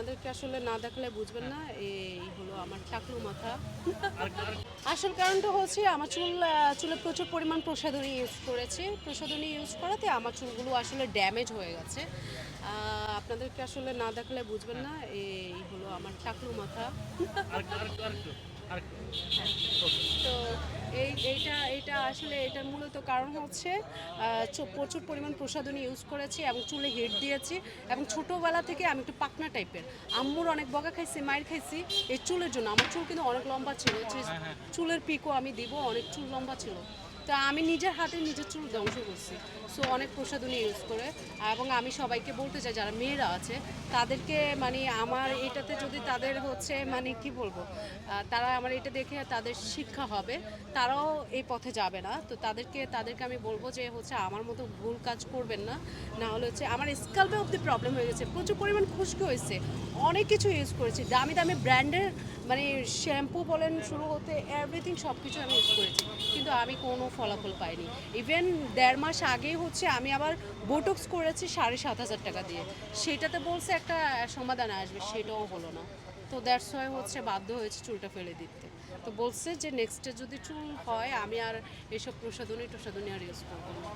আপনাদেরকে আসলে না দেখালে বুঝবেন না। এই হলো আমার টাকলু মাথা। আসল কারণটা হচ্ছে আমার চুলে প্রচুর পরিমাণ প্রসাধনী ইউজ করেছি। প্রসাধনী ইউজ করাতে আমার চুলগুলো আসলে ড্যামেজ হয়ে গেছে। আপনাদেরকে আসলে না দেখালে বুঝবেন না। এই হলো আমার টাকলু মাথা। তো এইটা আসলে এটার মূলত কারণ হচ্ছে প্রচুর পরিমাণ প্রসাধনী ইউজ করেছি এবং চুলে হিট দিয়েছি এবং ছোটোবেলা থেকে আমি একটু পাকনা টাইপের। আম্মুর অনেক বকা খাইছি, মাইর খাইছি এই চুলের জন্য। আমার চুল কিন্তু অনেক লম্বা ছিল, চুলের পিকও আমি দিব, অনেক চুল লম্বা ছিল। তা আমি নিজের হাতে নিজের চুল ধ্বংস করছি। সো অনেক প্রসাধনী ইউজ করে। এবং আমি সবাইকে বলতে চাই যারা মেয়েরা আছে তাদেরকে মানে আমার এটাতে যদি তাদের হচ্ছে মানে কি বলবো, তারা আমার এটা দেখে তাদের শিক্ষা হবে, তারাও এই পথে যাবে না। তো তাদেরকে আমি বলবো যে হচ্ছে আমার মতো ভুল কাজ করবেন না। না হলে হচ্ছে আমার স্কাল্পে অব্দি প্রবলেম হয়ে গেছে, প্রচুর পরিমাণ খুশকি হয়েছে, অনেক কিছু ইউজ করেছি, দামি দামি ব্র্যান্ডের মানে শ্যাম্পু বলেন শুরু হতে এভরিথিং সব কিছু আমি ইউজ করেছি, কিন্তু আমি কোনো ফলাফল পাইনি। ইভেন 1.5 মাস আগেই হচ্ছে আমি আবার বোটক্স করেছি 7,500 টাকা দিয়ে, সেটাতে বলছে একটা সমাধান আসবে, সেটাও হলো না। তো দ্যাটস ওয়াই হচ্ছে বাধ্য হয়েছে চুলটা ফেলে দিতে। তো বলছে যে নেক্সটে যদি চুল হয় আমি আর এসব প্রসাধনী আর ইউজ করবো না।